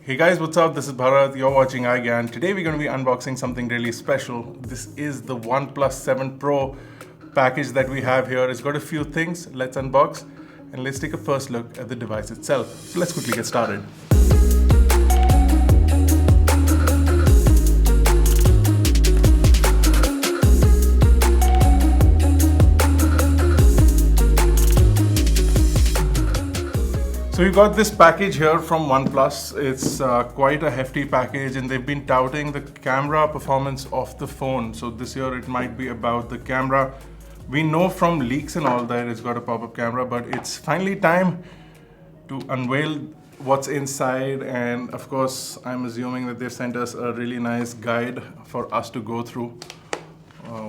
Hey guys, what's up? This is Bharat. You're watching iGyaan. Today we're going to be unboxing something really special. This is the OnePlus 7 Pro package that we have here. It's got a few things. Let's unbox and let's take a first look at the device itself. So let's quickly get started. So we got this package here from OnePlus. It's quite a hefty package and they've been touting the camera performance of the phone. So this year it might be about the camera. We know from leaks and all that it's got a pop-up camera, but it's finally time to unveil what's inside. And of course, I'm assuming that they've sent us a really nice guide for us to go through,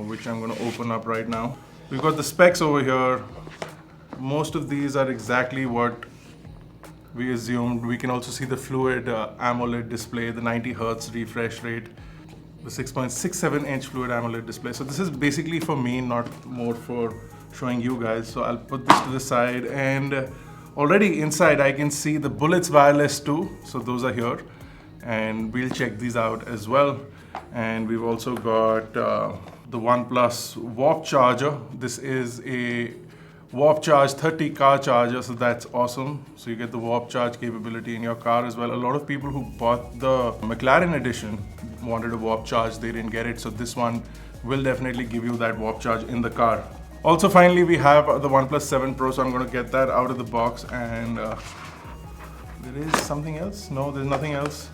which I'm going to open up right now. We've got the specs over here. Most of these are exactly what we assumed. We can also see the fluid AMOLED display, the 90 Hz refresh rate, the 6.67-inch fluid AMOLED display. So this is basically for me, not more for showing you guys. So I'll put this to the side, and already inside I can see the Bullets wireless too. So those are here, and we'll check these out as well. And we've also got the OnePlus Warp charger. This is a Warp Charge 30 car charger, so that's awesome. So you get the Warp Charge capability in your car as well. A lot of people who bought the McLaren edition wanted a Warp Charge, they didn't get it. So this one will definitely give you that Warp Charge in the car. Also, finally, we have the OnePlus 7 Pro, so I'm going to get that out of the box. And there is something else? No, there's nothing else.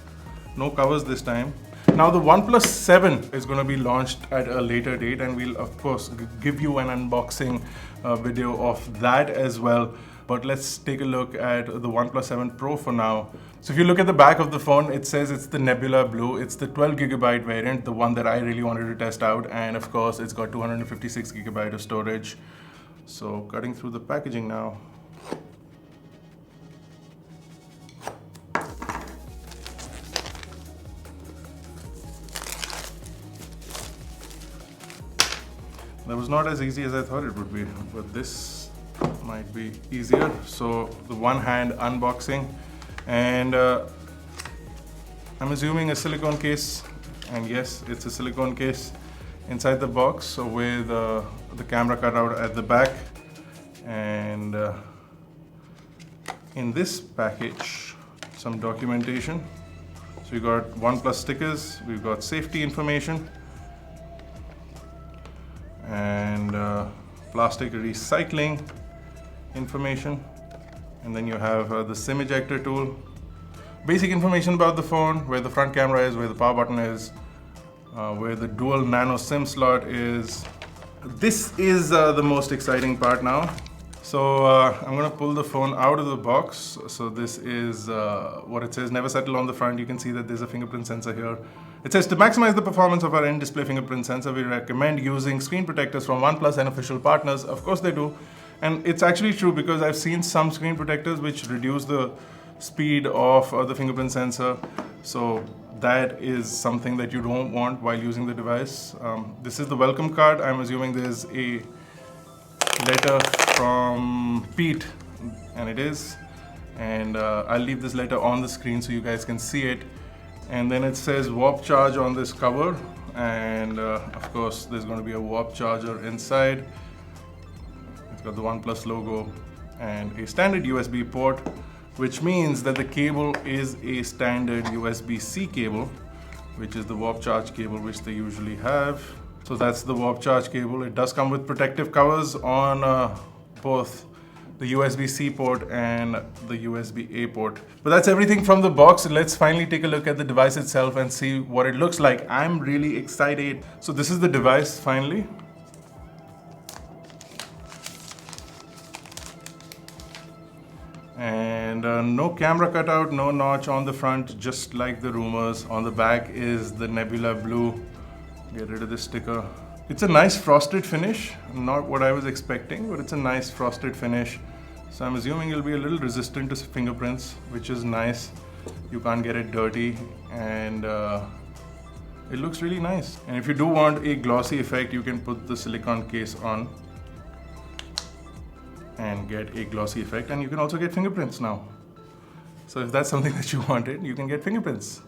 No covers this time. Now the OnePlus 7 is going to be launched at a later date, and we'll of course give you an unboxing video of that as well. But let's take a look at the OnePlus 7 Pro for now. So if you look at the back of the phone, it says it's the Nebula Blue. It's the 12GB variant, the one that I really wanted to test out. And of course, it's got 256GB of storage. So cutting through the packaging now. That was not as easy as I thought it would be, but this might be easier. So the one-hand unboxing, and I'm assuming a silicone case, and yes, it's a silicone case inside the box, so with the camera cut out at the back. And in this package, some documentation. So we got OnePlus stickers, we've got safety information, and plastic recycling information, and then you have the SIM ejector tool, basic information about the phone, where the front camera is, where the power button is, where the dual nano SIM slot is. This is the most exciting part now. So I'm going to pull the phone out of the box. So this is what it says, never settle on the front. You can see that there's a fingerprint sensor here. It says, to maximize the performance of our in-display fingerprint sensor, we recommend using screen protectors from OnePlus and official partners. Of course they do. And it's actually true, because I've seen some screen protectors which reduce the speed of the fingerprint sensor. So that is something that you don't want while using the device. This is the welcome card. I'm assuming there's a letter from Pete, and it is. And I'll leave this letter on the screen so you guys can see it. And then it says Warp Charge on this cover, and of course there's going to be a Warp charger inside. It's got the OnePlus logo and a standard USB port, which means that the cable is a standard USB-C cable, which is the Warp Charge cable which they usually have. So that's the Warp Charge cable. It does come with protective covers on both the USB-C port and the USB-A port. But that's everything from the box. Let's finally take a look at the device itself and see what it looks like. I'm really excited. So this is the device finally. And no camera cutout, no notch on the front, just like the rumors. On the back is the Nebula Blue. Get rid of this sticker. It's a nice frosted finish, not what I was expecting, but it's a nice frosted finish. So I'm assuming it'll be a little resistant to fingerprints, which is nice. You can't get it dirty, and it looks really nice. And if you do want a glossy effect, you can put the silicone case on and get a glossy effect, and you can also get fingerprints now. So if that's something that you wanted, you can get fingerprints.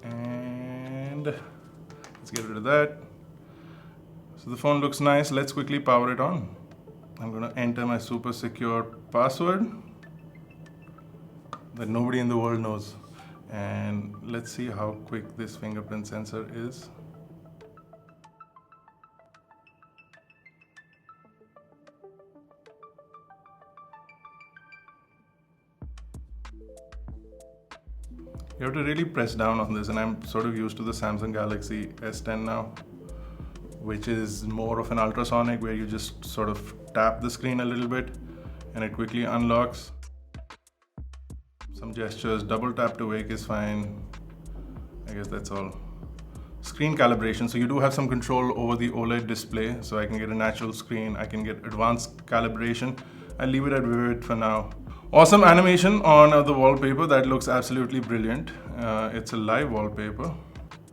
And let's get rid of that. So the phone looks nice. Let's quickly power it on. I'm going to enter my super secure password that nobody in the world knows. And let's see how quick this fingerprint sensor is. You have to really press down on this, and I'm sort of used to the Samsung Galaxy S10 now, which is more of an ultrasonic where you just sort of tap the screen a little bit and it quickly unlocks. Some gestures, double tap to wake is fine. I guess that's all. Screen calibration, so you do have some control over the OLED display, so I can get a natural screen, I can get advanced calibration. I'll leave it at vivid for now. Awesome animation on the wallpaper, that looks absolutely brilliant. It's a live wallpaper.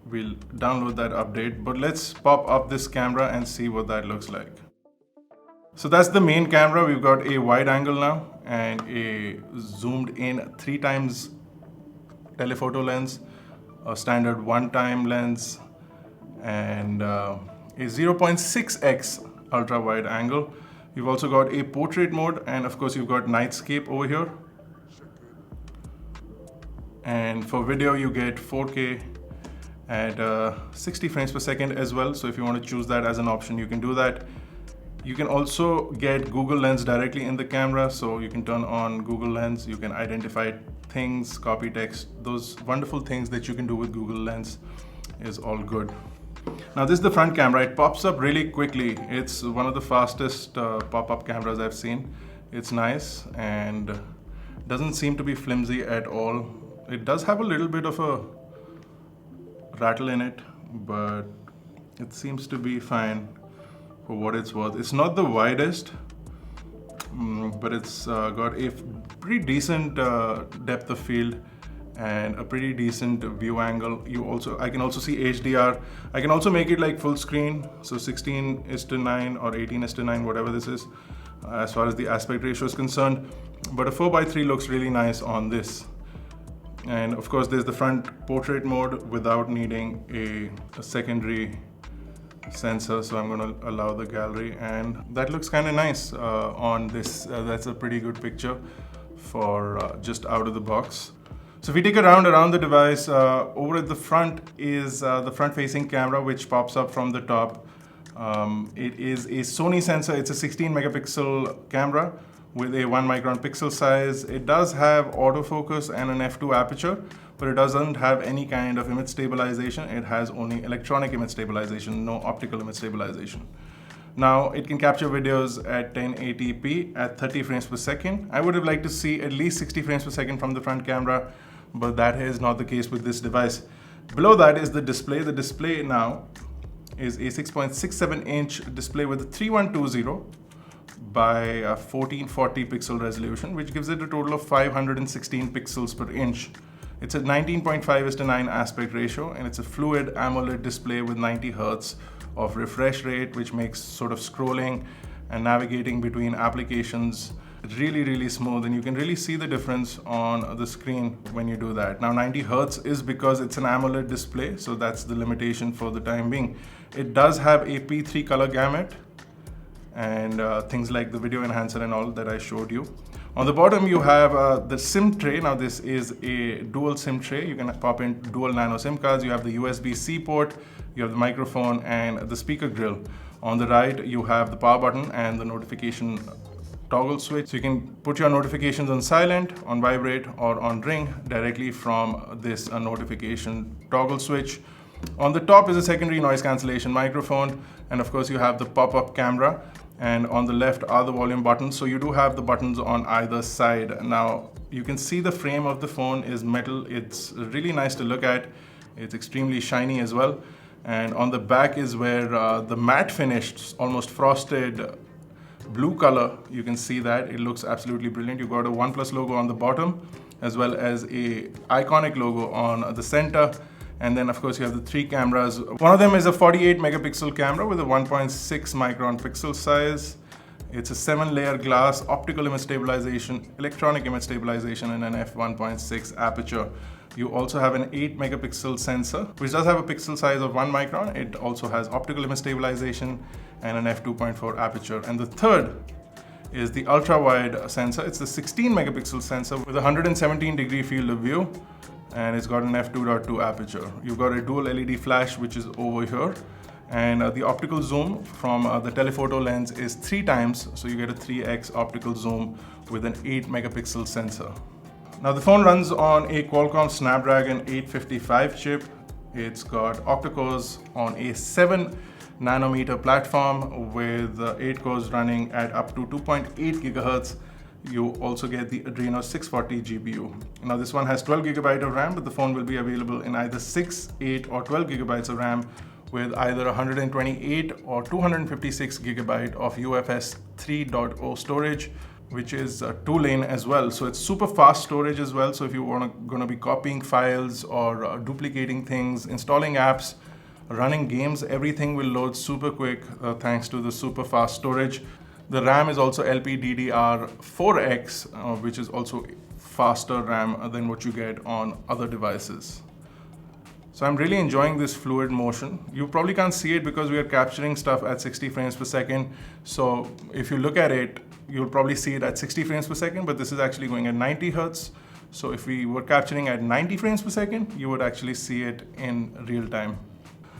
We'll download that update, but let's pop up this camera and see what that looks like. So that's the main camera. We've got a wide angle now and a zoomed in 3x telephoto lens, a standard 1-time lens, and a 0.6x ultra wide angle. You've also got a portrait mode, and of course you've got nightscape over here. And for video you get 4K at 60 frames per second as well. So if you want to choose that as an option, you can do that. You can also get Google Lens directly in the camera, so you can turn on Google Lens, you can identify things, copy text, those wonderful things that you can do with Google Lens is all good. Now this is the front camera. It pops up really quickly. It's one of the fastest pop-up cameras I've seen. It's nice and doesn't seem to be flimsy at all. It does have a little bit of a rattle in it, but it seems to be fine for what it's worth. It's not the widest, but it's got a pretty decent depth of field and a pretty decent view angle. I can also see HDR. I can also make it like full screen, so 16:9 or 18:9, whatever this is, as far as the aspect ratio is concerned. But a 4:3 looks really nice on this. And of course there's the front portrait mode without needing a secondary sensor, so I'm going to allow the gallery, and that looks kind of nice on this. That's a pretty good picture for just out of the box. So if we take a round around the device, over at the front is the front-facing camera, which pops up from the top. It is a Sony sensor. It's a 16 megapixel camera with a 1 micron pixel size. It does have autofocus and an f2 aperture, but it doesn't have any kind of image stabilization. It has only electronic image stabilization, no optical image stabilization. Now it can capture videos at 1080p at 30 frames per second. I would have liked to see at least 60 frames per second from the front camera, but that is not the case with this device. Below that is the display. The display now is a 6.67 inch display with a 3120 by 1440 pixel resolution, which gives it a total of 516 pixels per inch. It's a 19.5:9 aspect ratio, and it's a fluid AMOLED display with 90 Hz of refresh rate, which makes sort of scrolling and navigating between applications really smooth, and you can really see the difference on the screen when you do that. Now 90 Hz is because it's an AMOLED display, so that's the limitation for the time being. It does have a P3 color gamut and things like the video enhancer and all that I showed you. On the bottom you have the SIM tray. Now this is a dual SIM tray. You can pop in dual nano SIM cards. You have the USB-C port, you have the microphone and the speaker grill. On the right you have the power button and the notification toggle switch. So you can put your notifications on silent, on vibrate or on ring directly from this notification toggle switch. On the top is a secondary noise cancellation microphone, and of course you have the pop-up camera, and on the left are the volume buttons. So you do have the buttons on either side. Now you can see the frame of the phone is metal. It's really nice to look at. It's extremely shiny as well. And on the back is where the matte finished, almost frosted blue color, you can see that it looks absolutely brilliant. You've got a OnePlus logo on the bottom as well as a iconic logo on the center. And then of course you have the three cameras. One of them is a 48 megapixel camera with a 1.6 micron pixel size. It's a 7-layer glass, optical image stabilization, electronic image stabilization, and an f1.6 aperture. You also have an 8 megapixel sensor, which does have a pixel size of 1 micron. It also has optical image stabilization and an f2.4 aperture. And the third is the ultra-wide sensor. It's the 16 megapixel sensor with a 117-degree field of view, and it's got an f2.2 aperture. You've got a dual LED flash, which is over here. And the optical zoom from the telephoto lens is 3 times, so you get a 3x optical zoom with an 8 megapixel sensor. Now the phone runs on a Qualcomm Snapdragon 855 chip. It's got octa-cores on a 7 nanometer platform with 8 cores running at up to 2.8 gigahertz. You also get the Adreno 640 GPU. Now this one has 12 gigabytes of RAM, but the phone will be available in either 6, 8 or 12 gigabytes of RAM with either 128 or 256 gigabyte of UFS 3.0 storage, which is 2-lane as well. So it's super fast storage as well. So if you gonna be copying files or duplicating things, installing apps, running games, everything will load super quick thanks to the super fast storage. The RAM is also LPDDR4X, which is also faster RAM than what you get on other devices. So I'm really enjoying this fluid motion. You probably can't see it because we are capturing stuff at 60 frames per second. So if you look at it, you'll probably see it at 60 frames per second, but this is actually going at 90 hertz. So if we were capturing at 90 frames per second, you would actually see it in real time.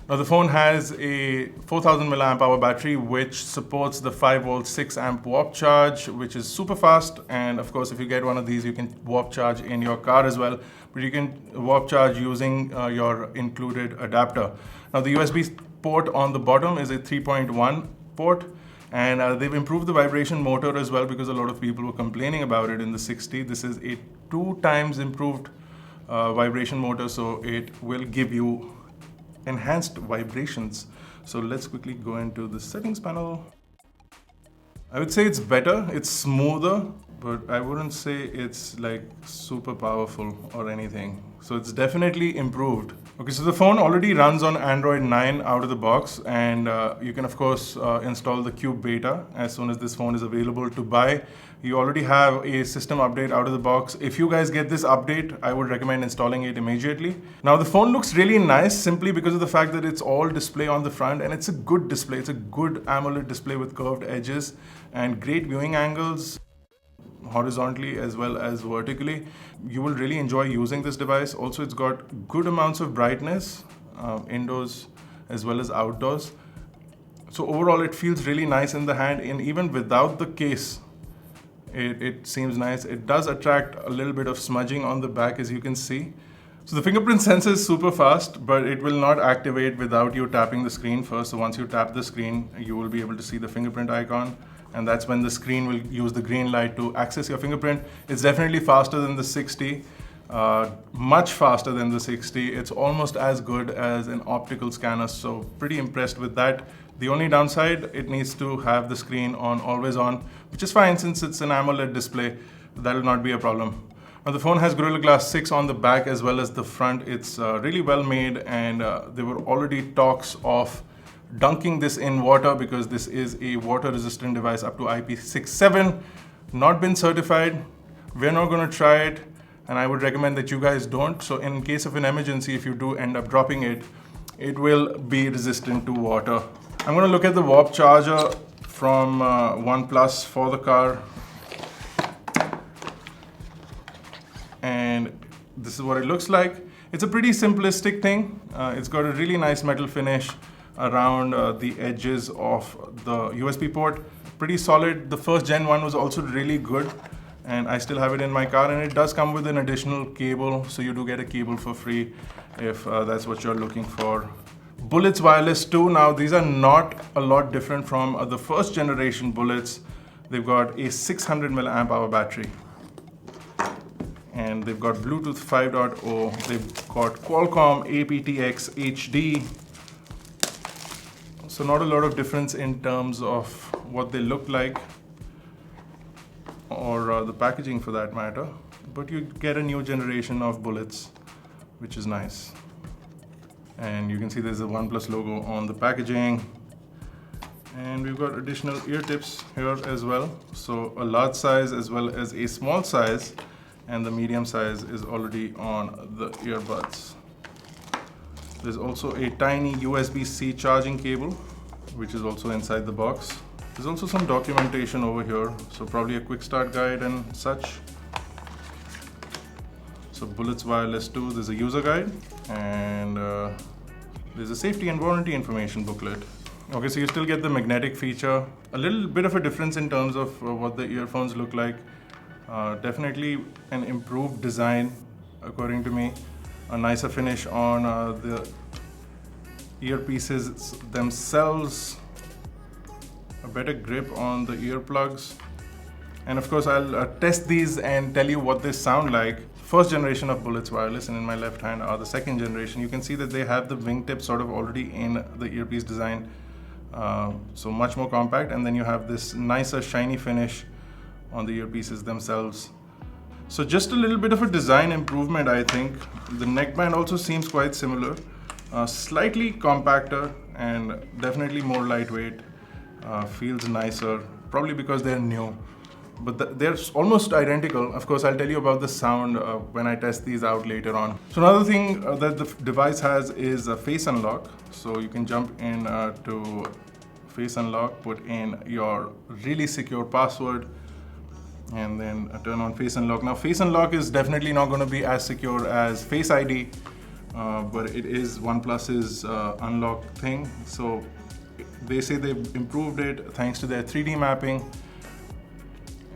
Now the phone has a 4000 mAh battery, which supports the 5 volt 6 amp warp charge, which is super fast. And of course, if you get one of these, you can warp charge in your car as well, but you can warp charge using your included adapter. Now the USB port on the bottom is a 3.1 port, and they've improved the vibration motor as well because a lot of people were complaining about it in the 60. This is a 2 times improved vibration motor, so it will give you enhanced vibrations. So let's quickly go into the settings panel. I would say it's better, it's smoother, but I wouldn't say it's like super powerful or anything. So it's definitely improved. Okay, so the phone already runs on Android 9 out of the box, and you can of course install the Cube beta as soon as this phone is available to buy. You already have a system update out of the box. If you guys get this update, I would recommend installing it immediately. Now the phone looks really nice simply because of the fact that it's all display on the front, and it's a good display. It's a good AMOLED display with curved edges and great viewing angles, horizontally as well as vertically. You will really enjoy using this device. Also, it's got good amounts of brightness, indoors as well as outdoors. So overall, it feels really nice in the hand, and even without the case, it seems nice. It does attract a little bit of smudging on the back, as you can see. So the fingerprint sensor is super fast, but it will not activate without you tapping the screen first. So once you tap the screen, you will be able to see the fingerprint icon, and that's when the screen will use the green light to access your fingerprint. It's definitely faster than the 60, much faster than the 60. It's almost as good as an optical scanner, so pretty impressed with that. The only downside, it needs to have the screen on always on, which is fine since it's an AMOLED display. That will not be a problem. Now the phone has Gorilla Glass 6 on the back as well as the front. It's really well made, and there were already talks of dunking this in water because this is a water resistant device up to IP67, not been certified. We're not going to try it, and I would recommend that you guys don't. So in case of an emergency, if you do end up dropping it, it will be resistant to water. I'm going to look at the warp charger from OnePlus for the car, and this is what it looks like. It's a pretty simplistic thing. It's got a really nice metal finish around the edges of the USB port. Pretty solid. The first gen one was also really good, and I still have it in my car, and it does come with an additional cable, so you do get a cable for free if that's what you're looking for. Bullets wireless too. Now these are not a lot different from the first generation Bullets. They've got a 600 mAh battery, and they've got Bluetooth 5.0. They've got Qualcomm aptX HD. So not a lot of difference in terms of what they look like, or the packaging for that matter, but you get a new generation of Bullets, which is nice. And you can see there's a OnePlus logo on the packaging. And we've got additional ear tips here as well. So a large size as well as a small size, and the medium size is already on the earbuds. There's also a tiny USB-C charging cable, which is also inside the box. There's also some documentation over here, so probably a quick start guide and such. So Bullets Wireless 2, there's a user guide, and there's a safety and warranty information booklet. Okay, so you still get the magnetic feature. A little bit of a difference in terms of what the earphones look like. Definitely an improved design, according to me. A nicer finish on the earpieces themselves. A better grip on the earplugs. And of course, I'll test these and tell you what they sound like. First generation of Bullets Wireless, and in my left hand are the second generation. You can see that they have the wingtip sort of already in the earpiece design. So much more compact, and then you have this nicer shiny finish on the earpieces themselves. So just a little bit of a design improvement, I think. The neckband also seems quite similar, slightly compactor and definitely more lightweight. Feels nicer, probably because they're new, but they're almost identical. Of course, I'll tell you about the sound when I test these out later on. So another thing that the device has is a face unlock. So you can jump in to face unlock, put in your really secure password, and then turn on face unlock. Now face unlock is definitely not going to be as secure as Face ID, but it is OnePlus's unlock thing. So they say they've improved it thanks to their 3D mapping,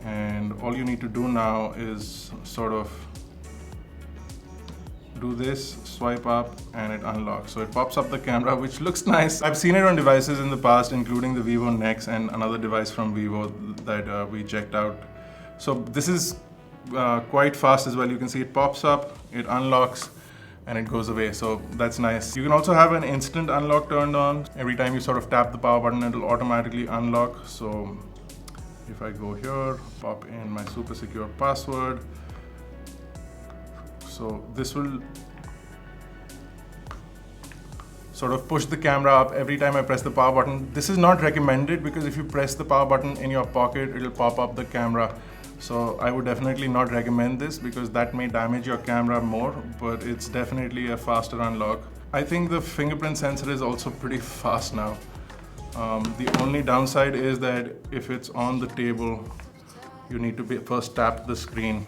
and all you need to do now is sort of do this, swipe up, and it unlocks. So it pops up the camera, which looks nice. I've seen it on devices in the past, including the Vivo Nex and another device from Vivo that we checked out. So this is quite fast as well. You can see it pops up, it unlocks, and it goes away. So that's nice. You can also have an instant unlock turned on. Every time you sort of tap the power button, it'll automatically unlock. So if I go here, pop in my super secure password. So this will sort of push the camera up every time I press the power button. This is not recommended because if you press the power button in your pocket, it'll pop up the camera. So I would definitely not recommend this because that may damage your camera more, but it's definitely a faster unlock. I think the fingerprint sensor is also pretty fast now. The only downside is that if it's on the table, you need to first tap the screen.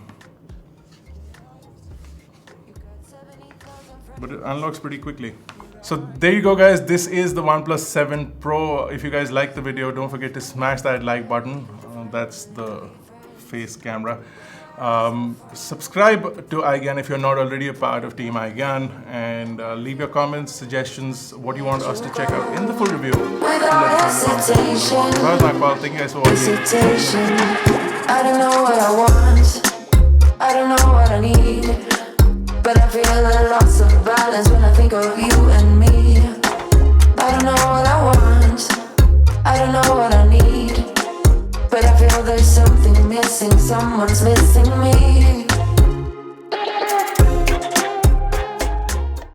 But it unlocks pretty quickly. So there you go, guys. This is the OnePlus 7 Pro. If you guys like the video, don't forget to smash that like button. That's the face camera. Subscribe to iGyaan if you're not already a part of Team iGyaan, and leave your comments, suggestions, what you want us to check out in the full review. Thank you guys for watching. I don't know what I want, I don't know what I need, but I feel a loss of balance when I think of you and me. I don't know what I want, I don't know what I need, but I feel there's something missing, someone's missing me.